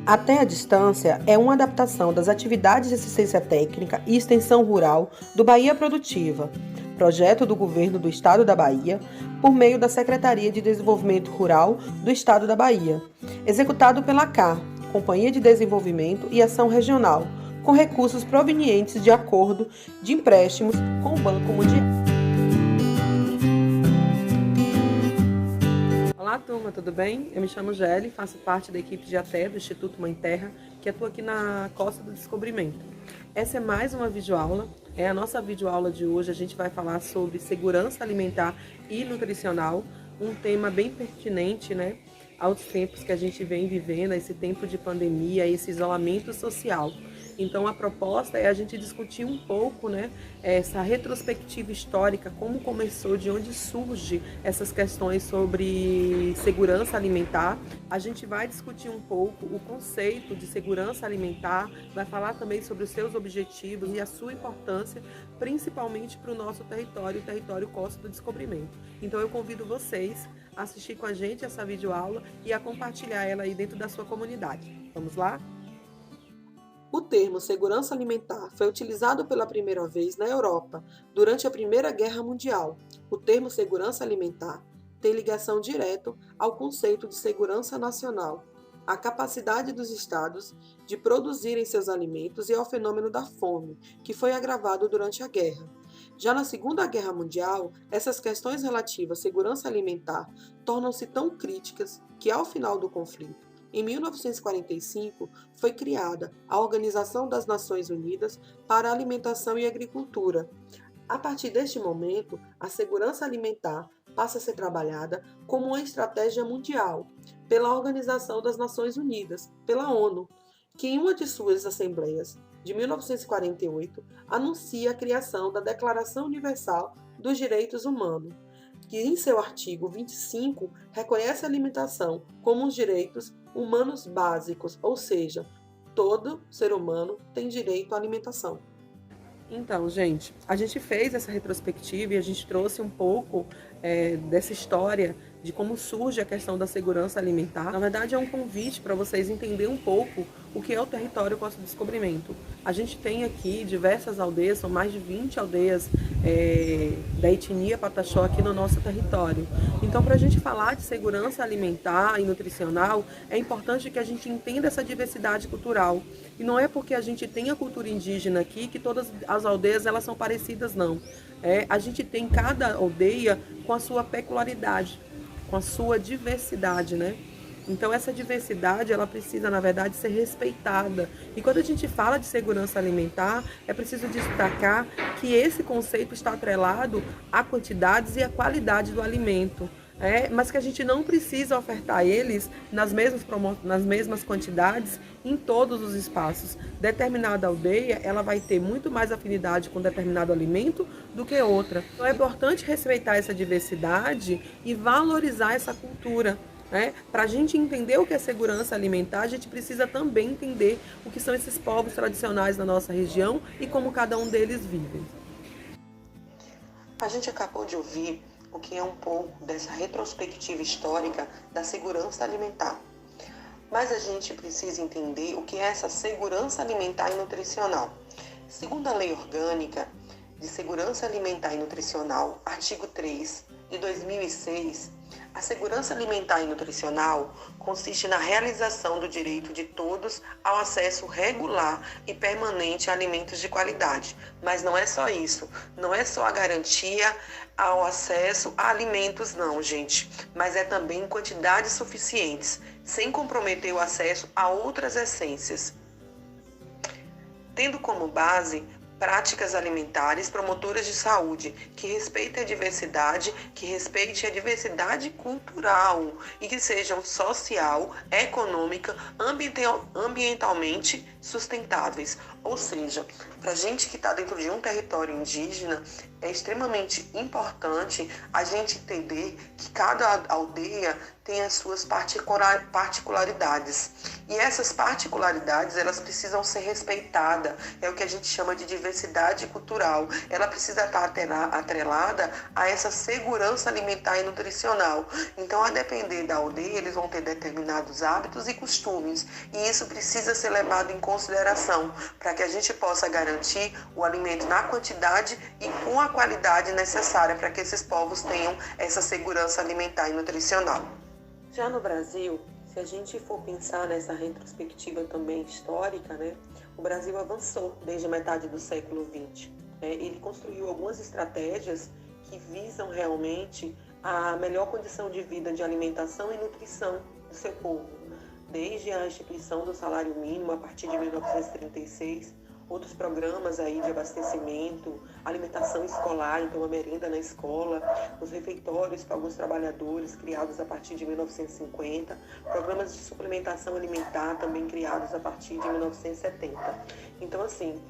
Até a Distância é uma adaptação das atividades de assistência técnica e extensão rural do Bahia Produtiva, projeto do Governo do Estado da Bahia, por meio da Secretaria de Desenvolvimento Rural do Estado da Bahia, executado pela CAR, Companhia de Desenvolvimento e Ação Regional, com recursos provenientes de acordo de empréstimos com o Banco Mundial. Olá, turma, tudo bem? Eu me chamo Gelli, faço parte da equipe de ATE do Instituto Mãe Terra, que atua aqui na Costa do Descobrimento. Essa é mais uma videoaula. A nossa videoaula de hoje a gente vai falar sobre segurança alimentar e nutricional, um tema bem pertinente, aos tempos que a gente vem vivendo, esse tempo de pandemia, esse isolamento social. Então, a proposta é a gente discutir um pouco, essa retrospectiva histórica, como começou, de onde surge essas questões sobre segurança alimentar. A gente vai discutir um pouco o conceito de segurança alimentar, vai falar também sobre os seus objetivos e a sua importância, principalmente para o nosso território, o território Costa do Descobrimento. Então, eu convido vocês a assistir com a gente essa videoaula e a compartilhar ela aí dentro da sua comunidade. Vamos lá? O termo segurança alimentar foi utilizado pela primeira vez na Europa durante a Primeira Guerra Mundial. O termo segurança alimentar tem ligação direta ao conceito de segurança nacional, a capacidade dos estados de produzirem seus alimentos e ao fenômeno da fome, que foi agravado durante a guerra. Já na Segunda Guerra Mundial, essas questões relativas à segurança alimentar tornam-se tão críticas que, ao final do conflito, em 1945, foi criada a Organização das Nações Unidas para a Alimentação e Agricultura. A partir deste momento, a segurança alimentar passa a ser trabalhada como uma estratégia mundial pela Organização das Nações Unidas, pela ONU, que em uma de suas assembleias, de 1948, anuncia a criação da Declaração Universal dos Direitos Humanos, que em seu artigo 25 reconhece a alimentação como os direitos humanos básicos, ou seja, todo ser humano tem direito à alimentação. Então, gente, a gente fez essa retrospectiva e a gente trouxe um pouco dessa história de como surge a questão da segurança alimentar. Na verdade, é um convite para vocês entenderem um pouco o que é o território Costa do Descobrimento. A gente tem aqui diversas aldeias, são mais de 20 aldeias da etnia Pataxó aqui no nosso território. Então, para a gente falar de segurança alimentar e nutricional, é importante que a gente entenda essa diversidade cultural. E não é porque a gente tem a cultura indígena aqui que todas as aldeias elas são parecidas, não. A gente tem cada aldeia com a sua peculiaridade, com a sua diversidade, Então, essa diversidade, ela precisa, na verdade, ser respeitada. E quando a gente fala de segurança alimentar, é preciso destacar que esse conceito está atrelado a quantidades e a qualidade do alimento. Mas que a gente não precisa ofertar eles nas mesmas quantidades em todos os espaços. Determinada aldeia, ela vai ter muito mais afinidade com determinado alimento do que outra. Então é importante respeitar essa diversidade e valorizar essa cultura. Para a gente entender o que é segurança alimentar, a gente precisa também entender o que são esses povos tradicionais da nossa região e como cada um deles vive. A gente acabou de ouvir o que é um pouco dessa retrospectiva histórica da segurança alimentar. Mas a gente precisa entender o que é essa segurança alimentar e nutricional. Segundo a Lei Orgânica de Segurança Alimentar e Nutricional, artigo 3 de 2006, a segurança alimentar e nutricional consiste na realização do direito de todos ao acesso regular e permanente a alimentos de qualidade. Mas não é só isso, não é só a garantia ao acesso a alimentos não, gente, mas é também em quantidades suficientes, sem comprometer o acesso a outras essências. Tendo como base práticas alimentares promotoras de saúde, que respeitem a diversidade, que respeitem a diversidade cultural e que sejam social, econômica, ambientalmente sustentáveis. Ou seja, para a gente que está dentro de um território indígena, é extremamente importante a gente entender que cada aldeia tem as suas particularidades. E essas particularidades, elas precisam ser respeitadas. É o que a gente chama de diversidade cultural. Ela precisa estar atrelada a essa segurança alimentar e nutricional. Então, a depender da aldeia, eles vão ter determinados hábitos e costumes. E isso precisa ser levado em consideração para que a gente possa garantir o alimento na quantidade e com a qualidade necessária para que esses povos tenham essa segurança alimentar e nutricional. Já no Brasil, se a gente for pensar nessa retrospectiva também histórica, né, o Brasil avançou desde a metade do século XX. Ele construiu algumas estratégias que visam realmente a melhor condição de vida, de alimentação e nutrição do seu povo. Desde a instituição do salário mínimo, a partir de 1936, outros programas aí de abastecimento, alimentação escolar, então a merenda na escola, os refeitórios para alguns trabalhadores, criados a partir de 1950, programas de suplementação alimentar também criados a partir de 1970. Então, assim,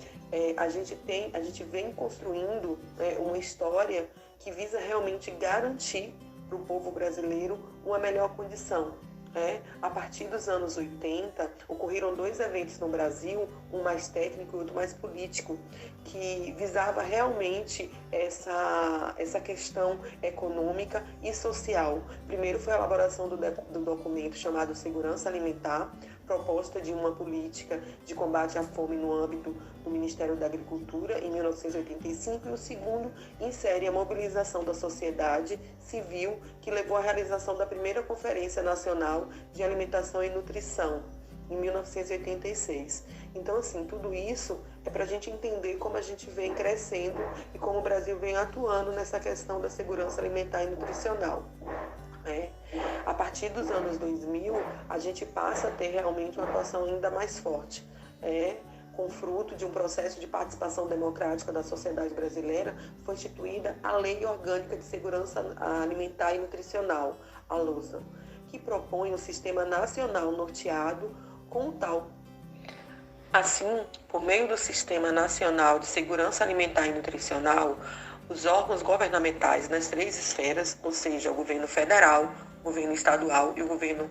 a gente vem construindo uma história que visa realmente garantir para o povo brasileiro uma melhor condição. A partir dos anos 80, ocorreram 2 eventos no Brasil, um mais técnico e outro mais político, que visava realmente essa questão econômica e social. Primeiro foi a elaboração do documento chamado Segurança Alimentar, proposta de uma política de combate à fome no âmbito do Ministério da Agricultura em 1985, e o segundo insere a mobilização da sociedade civil, que levou à realização da primeira Conferência Nacional de Alimentação e Nutrição, em 1986. Então, assim, tudo isso é para a gente entender como a gente vem crescendo e como o Brasil vem atuando nessa questão da segurança alimentar e nutricional. A partir dos anos 2000, a gente passa a ter realmente uma atuação ainda mais forte. Com fruto de um processo de participação democrática da sociedade brasileira, foi instituída a Lei Orgânica de Segurança Alimentar e Nutricional, a LOSA, que propõe um sistema nacional norteado com o tal. Assim, por meio do Sistema Nacional de Segurança Alimentar e Nutricional, os órgãos governamentais nas 3 esferas, ou seja, o governo federal, o governo estadual e o governo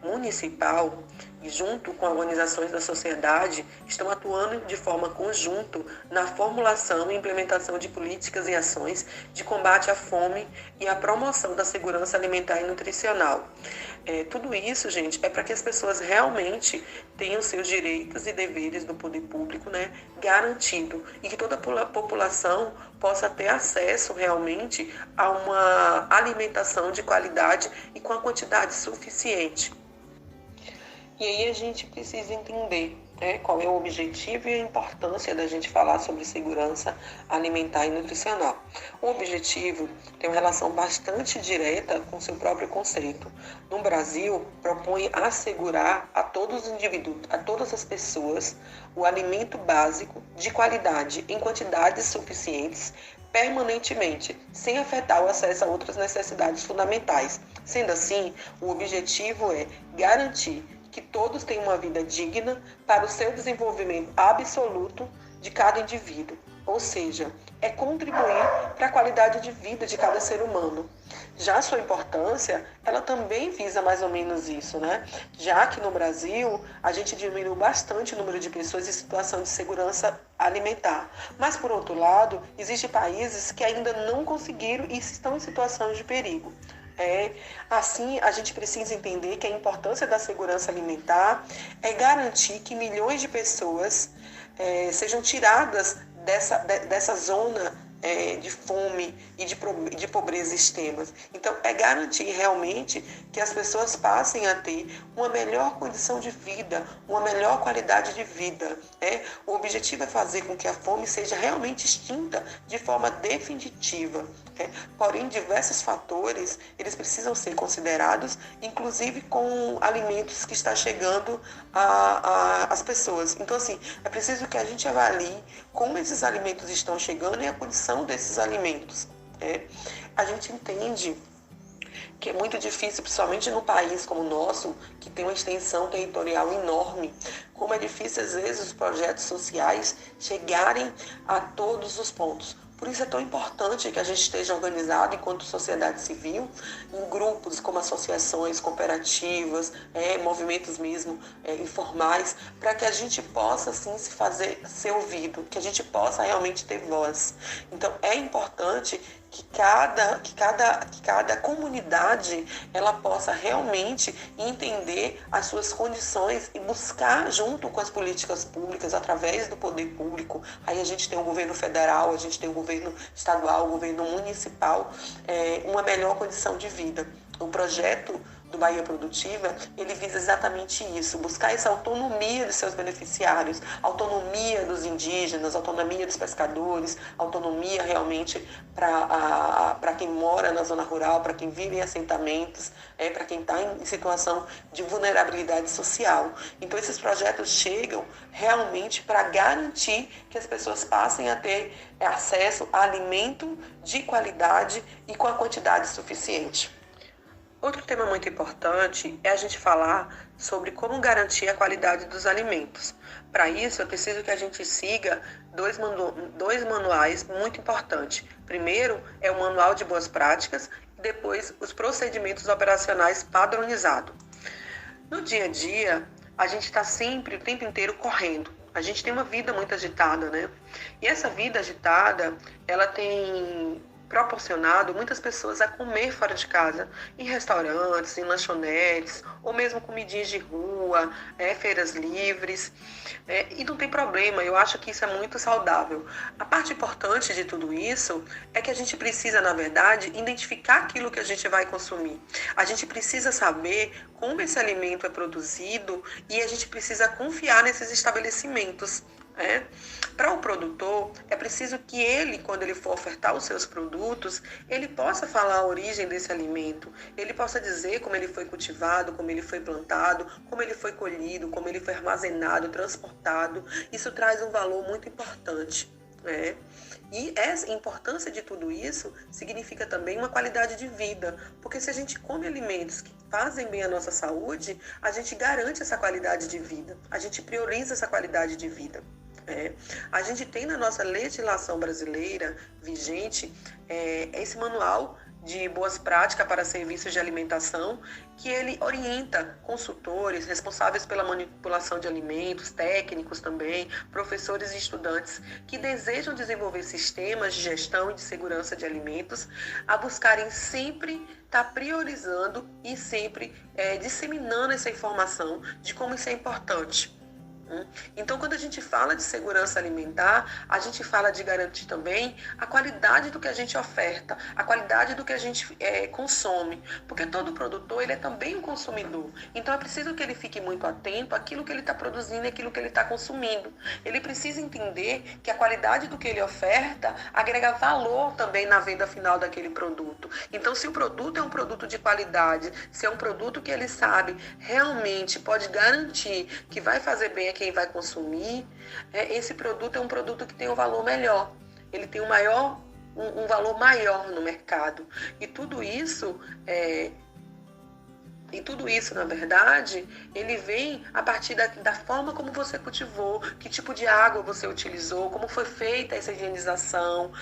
municipal, e junto com organizações da sociedade, estão atuando de forma conjunta na formulação e implementação de políticas e ações de combate à fome e à promoção da segurança alimentar e nutricional. Tudo isso, gente, é para que as pessoas realmente tenham seus direitos e deveres do poder público, garantido, e que toda a população possa ter acesso realmente a uma alimentação de qualidade e com a quantidade suficiente. E aí a gente precisa entender qual é o objetivo e a importância da gente falar sobre segurança alimentar e nutricional. O objetivo tem uma relação bastante direta com seu próprio conceito. No Brasil, propõe assegurar a todos os indivíduos, a todas as pessoas, o alimento básico de qualidade em quantidades suficientes, permanentemente, sem afetar o acesso a outras necessidades fundamentais. Sendo assim, o objetivo é garantir que todos tenham uma vida digna para o seu desenvolvimento absoluto de cada indivíduo. Ou seja, é contribuir para a qualidade de vida de cada ser humano. Já a sua importância, ela também visa mais ou menos isso, Já que no Brasil, a gente diminuiu bastante o número de pessoas em situação de segurança alimentar. Mas, por outro lado, existem países que ainda não conseguiram e estão em situações de perigo. Assim, a gente precisa entender que a importância da segurança alimentar é garantir que milhões de pessoas sejam tiradas dessa zona de fome e de pobreza extremas. Então, é garantir realmente que as pessoas passem a ter uma melhor condição de vida, uma melhor qualidade de vida. O objetivo é fazer com que a fome seja realmente extinta de forma definitiva. Porém, diversos fatores, eles precisam ser considerados, inclusive com alimentos que estão chegando às pessoas. Então, assim, é preciso que a gente avalie como esses alimentos estão chegando e a condição desses alimentos. A gente entende que é muito difícil, principalmente num país como o nosso, que tem uma extensão territorial enorme, como é difícil, às vezes, os projetos sociais chegarem a todos os pontos. Por isso é tão importante que a gente esteja organizado enquanto sociedade civil, em grupos como associações, cooperativas, movimentos mesmo informais, para que a gente possa sim se fazer ser ouvido, que a gente possa realmente ter voz. Então é importante que cada comunidade ela possa realmente entender as suas condições e buscar junto com as políticas públicas, através do poder público. Aí a gente tem o governo federal, a gente tem o governo estadual, o governo municipal, uma melhor condição de vida. O projeto do Bahia Produtiva, ele visa exatamente isso, buscar essa autonomia de seus beneficiários, autonomia dos indígenas, autonomia dos pescadores, autonomia realmente para quem mora na zona rural, para quem vive em assentamentos, para quem está em situação de vulnerabilidade social. Então esses projetos chegam realmente para garantir que as pessoas passem a ter acesso a alimento de qualidade e com a quantidade suficiente. Outro tema muito importante é a gente falar sobre como garantir a qualidade dos alimentos. Para isso, eu preciso que a gente siga dois manuais muito importantes. Primeiro é o Manual de Boas Práticas e depois os procedimentos operacionais padronizados. No dia a dia, a gente está sempre, o tempo inteiro, correndo. A gente tem uma vida muito agitada, né? E essa vida agitada, ela tem proporcionado muitas pessoas a comer fora de casa, em restaurantes, em lanchonetes, ou mesmo comidinhas de rua, feiras livres, e não tem problema, eu acho que isso é muito saudável. A parte importante de tudo isso é que a gente precisa, na verdade, identificar aquilo que a gente vai consumir. A gente precisa saber como esse alimento é produzido e a gente precisa confiar nesses estabelecimentos. Para o produtor, é preciso que ele, quando ele for ofertar os seus produtos, ele possa falar a origem desse alimento, ele possa dizer como ele foi cultivado, como ele foi plantado, como ele foi colhido, como ele foi armazenado, transportado. Isso traz um valor muito importante. E essa importância de tudo isso significa também uma qualidade de vida, porque se a gente come alimentos que fazem bem à nossa saúde, a gente garante essa qualidade de vida, a gente prioriza essa qualidade de vida. A gente tem na nossa legislação brasileira vigente esse manual de boas práticas para serviços de alimentação, que ele orienta consultores, responsáveis pela manipulação de alimentos, técnicos também, professores e estudantes que desejam desenvolver sistemas de gestão e de segurança de alimentos, a buscarem sempre estar priorizando e sempre disseminando essa informação de como isso é importante. Então, quando a gente fala de segurança alimentar, a gente fala de garantir também a qualidade do que a gente oferta, a qualidade do que a gente consome, porque todo produtor ele é também um consumidor. Então, é preciso que ele fique muito atento àquilo que ele está produzindo e àquilo que ele está consumindo. Ele precisa entender que a qualidade do que ele oferta agrega valor também na venda final daquele produto. Então, se o produto é um produto de qualidade, se é um produto que ele sabe realmente pode garantir que vai fazer bem a quem vai consumir, esse produto é um produto que tem um valor melhor, ele tem um valor maior no mercado. E tudo isso, na verdade, ele vem a partir da forma como você cultivou, que tipo de água você utilizou, como foi feita essa higienização,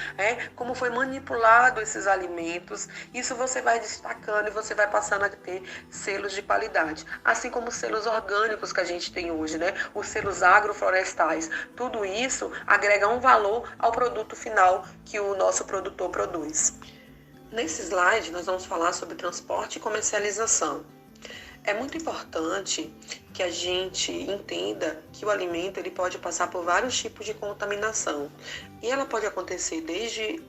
como foi manipulado esses alimentos. Isso você vai destacando e você vai passando a ter selos de qualidade. Assim como os selos orgânicos que a gente tem hoje, os selos agroflorestais. Tudo isso agrega um valor ao produto final que o nosso produtor produz. Nesse slide, nós vamos falar sobre transporte e comercialização. É muito importante que a gente entenda que o alimento ele pode passar por vários tipos de contaminação. E ela pode acontecer desde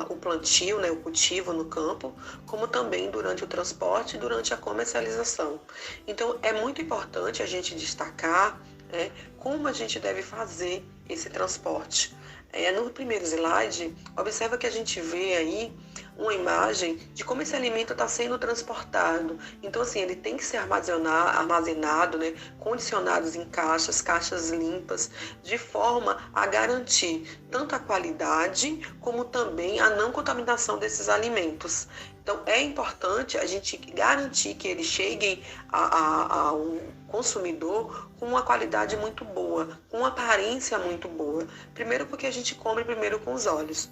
o plantio, o cultivo no campo, como também durante o transporte e durante a comercialização. Então, é muito importante a gente destacar como a gente deve fazer esse transporte. No primeiro slide, observa que a gente vê aí uma imagem de como esse alimento está sendo transportado. Então, assim, ele tem que ser armazenado, condicionados em caixas limpas, de forma a garantir tanto a qualidade como também a não contaminação desses alimentos. Então, é importante a gente garantir que eles cheguem ao consumidor com uma qualidade muito boa, com uma aparência muito boa. Primeiro porque a gente come primeiro com os olhos.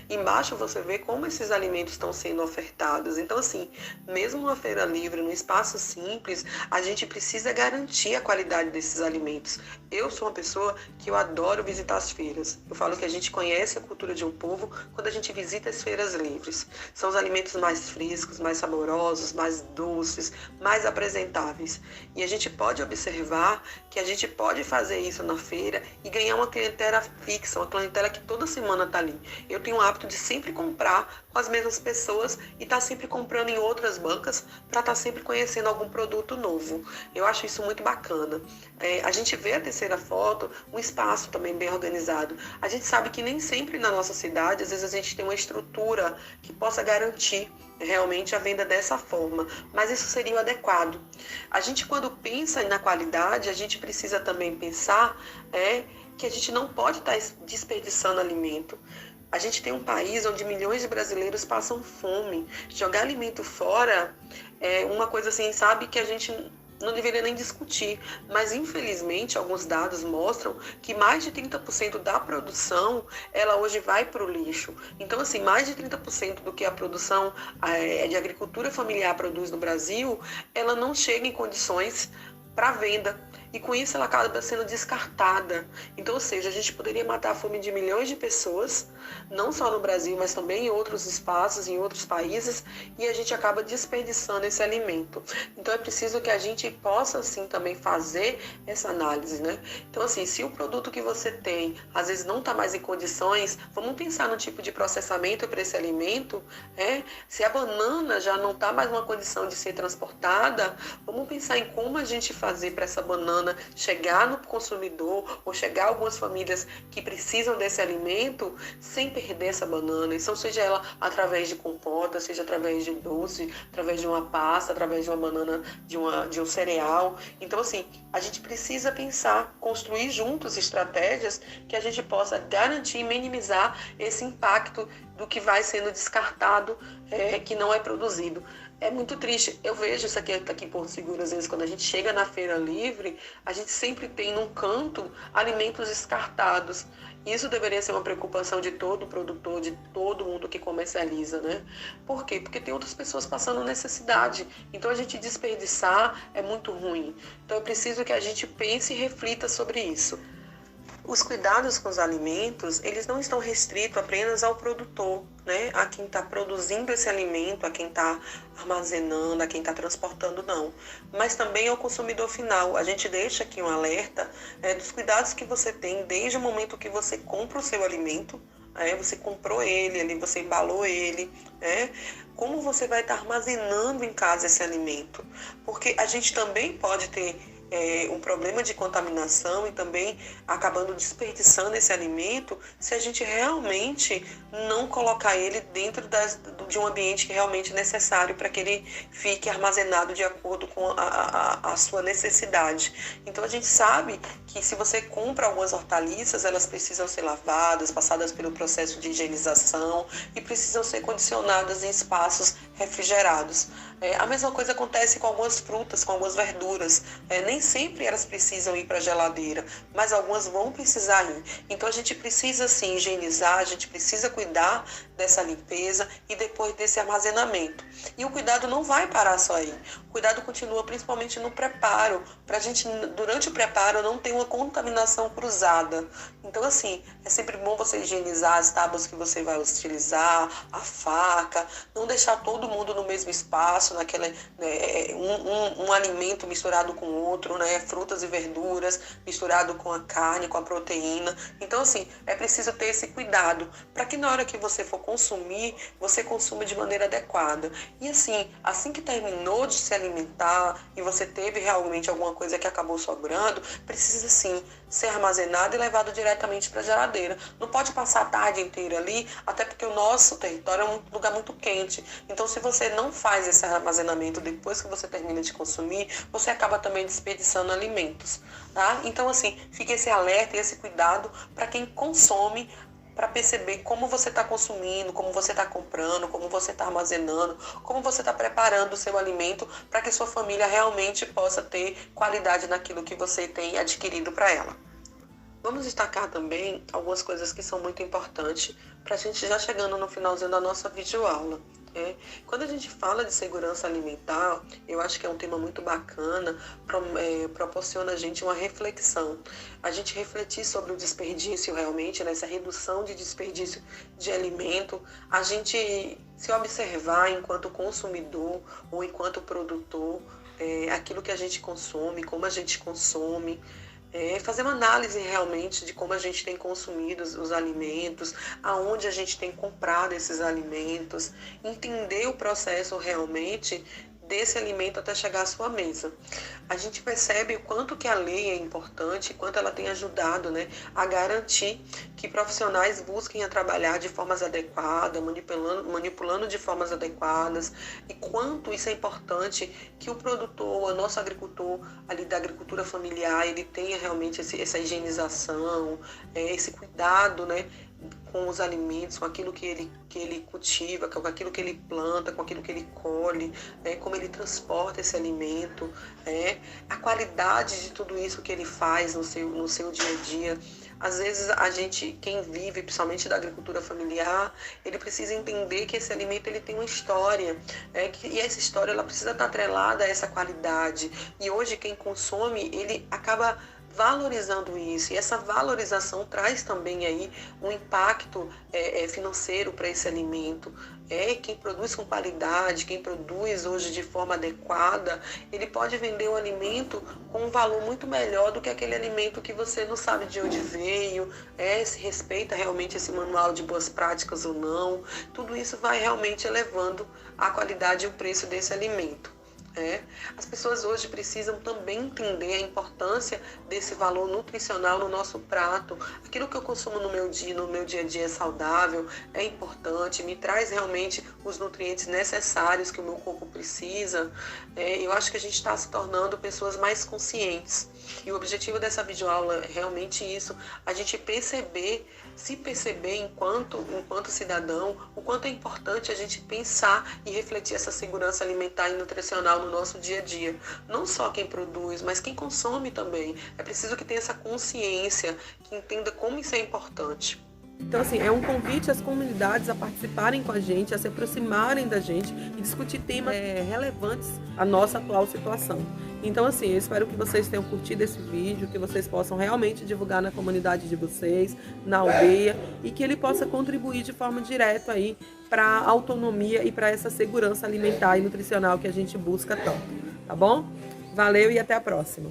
Embaixo você vê como esses alimentos estão sendo ofertados. Então, assim, mesmo uma feira livre, num espaço simples, a gente precisa garantir a qualidade desses alimentos. Eu sou uma pessoa que eu adoro visitar as feiras. Eu falo que a gente conhece a cultura de um povo quando a gente visita as feiras livres. São os alimentos mais frescos, mais saborosos, mais doces, mais apresentáveis. E a gente pode observar que a gente pode fazer isso na feira e ganhar uma clientela fixa, uma clientela que toda semana está ali. Eu tenho o hábito de sempre comprar com as mesmas pessoas e estar sempre comprando em outras bancas para estar sempre conhecendo algum produto novo. Eu acho isso muito bacana. A gente vê a terceira foto, um espaço também bem organizado. A gente sabe que nem sempre na nossa cidade, às vezes a gente tem uma estrutura que possa garantir realmente a venda dessa forma, mas isso seria o adequado. A gente, quando pensa na qualidade, a gente precisa também pensar que a gente não pode estar desperdiçando alimento. A gente tem um país onde milhões de brasileiros passam fome. Jogar alimento fora é uma coisa assim, sabe, que a gente não deveria nem discutir, mas infelizmente alguns dados mostram que mais de 30% da produção, ela hoje vai para o lixo. Então, assim, mais de 30% do que a produção de agricultura familiar produz no Brasil, ela não chega em condições para venda. E com isso ela acaba sendo descartada. Então, ou seja, a gente poderia matar a fome de milhões de pessoas, não só no Brasil, mas também em outros espaços, em outros países, e a gente acaba desperdiçando esse alimento. Então é preciso que a gente possa, assim, também fazer essa análise, né? Então, assim, se o produto que você tem, às vezes não está mais em condições, vamos pensar no tipo de processamento para esse alimento, Se a banana já não está mais numa condição de ser transportada, vamos pensar em como a gente fazer para essa banana chegar no consumidor ou chegar a algumas famílias que precisam desse alimento sem perder essa banana. Então, seja ela através de compota, seja através de doce, através de uma pasta, através de uma banana, de um cereal. Então, assim, a gente precisa pensar, construir juntos estratégias que a gente possa garantir e minimizar esse impacto do que vai sendo descartado, que não é produzido. É muito triste. Eu vejo isso aqui em Porto Seguro, às vezes, quando a gente chega na feira livre, a gente sempre tem num canto alimentos descartados. Isso deveria ser uma preocupação de todo produtor, de todo mundo que comercializa, né? Por quê? Porque tem outras pessoas passando necessidade. Então, a gente desperdiçar é muito ruim. Então, é preciso que a gente pense e reflita sobre isso. Os cuidados com os alimentos, eles não estão restritos apenas ao produtor, né? A quem está produzindo esse alimento, a quem está armazenando, a quem está transportando, não. Mas também ao consumidor final. A gente deixa aqui um alerta dos cuidados que você tem desde o momento que você compra o seu alimento, você comprou ele, ali você embalou ele, como você vai estar armazenando em casa esse alimento. Porque a gente também pode ter um problema de contaminação e também acabando desperdiçando esse alimento se a gente realmente não colocar ele dentro de um ambiente que é realmente necessário para que ele fique armazenado de acordo com a sua necessidade. Então a gente sabe que se você compra algumas hortaliças, elas precisam ser lavadas, passadas pelo processo de higienização e precisam ser condicionadas em espaços refrigerados. A mesma coisa acontece com algumas frutas, com algumas verduras. Nem sempre elas precisam ir para a geladeira, mas algumas vão precisar ir. Então a gente precisa sim higienizar, a gente precisa cuidar dessa limpeza e depois desse armazenamento. E o cuidado não vai parar só aí. O cuidado continua principalmente no preparo, para a gente, durante o preparo, não ter uma contaminação cruzada. Então, assim, é sempre bom você higienizar as tábuas que você vai utilizar, a faca, não deixar todo mundo no mesmo espaço, um alimento misturado com outro, frutas e verduras misturado com a carne, com a proteína. Então, assim, é preciso ter esse cuidado para que na hora que você for consumir, você consuma de maneira adequada. E assim que terminou de se alimentar e você teve realmente alguma coisa que acabou sobrando, precisa sim ser armazenado e levado diretamente para a geladeira. Não pode passar a tarde inteira ali, até porque o nosso território é um lugar muito quente. Então, se você não faz esse armazenamento depois que você termina de consumir, você acaba também desperdiçando alimentos, tá? Então, assim, fica esse alerta e esse cuidado para quem consome, para perceber como você está consumindo, como você está comprando, como você está armazenando, como você está preparando o seu alimento para que sua família realmente possa ter qualidade naquilo que você tem adquirido para ela. Vamos destacar também algumas coisas que são muito importantes para a gente já chegando no finalzinho da nossa videoaula. Quando a gente fala de segurança alimentar, eu acho que é um tema muito bacana, proporciona a gente uma reflexão. A gente refletir sobre o desperdício realmente, nessa redução de desperdício de alimento, a gente se observar enquanto consumidor ou enquanto produtor, aquilo que a gente consome, como a gente consome, fazer uma análise realmente de como a gente tem consumido os alimentos, aonde a gente tem comprado esses alimentos, entender o processo realmente desse alimento até chegar à sua mesa. A gente percebe o quanto que a lei é importante, quanto ela tem ajudado, né, a garantir que profissionais busquem a trabalhar de formas adequadas, manipulando de formas adequadas, e quanto isso é importante que o produtor, o nosso agricultor ali da agricultura familiar, ele tenha realmente essa higienização, esse cuidado, né, com os alimentos, com aquilo que ele cultiva, com aquilo que ele planta, com aquilo que ele colhe, como ele transporta esse alimento, a qualidade de tudo isso que ele faz no seu dia a dia. Às vezes a gente, quem vive, principalmente da agricultura familiar, ele precisa entender que esse alimento ele tem uma história, e essa história ela precisa estar atrelada a essa qualidade. E hoje quem consome, ele acaba valorizando isso, e essa valorização traz também aí um impacto financeiro para esse alimento. Quem produz com qualidade, quem produz hoje de forma adequada, ele pode vender o alimento com um valor muito melhor do que aquele alimento que você não sabe de onde veio, se respeita realmente esse manual de boas práticas ou não. Tudo isso vai realmente elevando a qualidade e o preço desse alimento. As pessoas hoje precisam também entender a importância desse valor nutricional no nosso prato. Aquilo que eu consumo no meu dia a dia é saudável, é importante, me traz realmente os nutrientes necessários que o meu corpo precisa. Eu acho que a gente está se tornando pessoas mais conscientes. E o objetivo dessa videoaula é realmente isso, a gente se perceber enquanto cidadão, o quanto é importante a gente pensar e refletir essa segurança alimentar e nutricional no nosso dia a dia. Não só quem produz, mas quem consome também. É preciso que tenha essa consciência, que entenda como isso é importante. Então, assim, é um convite às comunidades a participarem com a gente, a se aproximarem da gente e discutir temas relevantes à nossa atual situação. Então, assim, eu espero que vocês tenham curtido esse vídeo, que vocês possam realmente divulgar na comunidade de vocês, na aldeia, e que ele possa contribuir de forma direta aí para a autonomia e para essa segurança alimentar e nutricional que a gente busca tanto, tá bom? Valeu e até a próxima!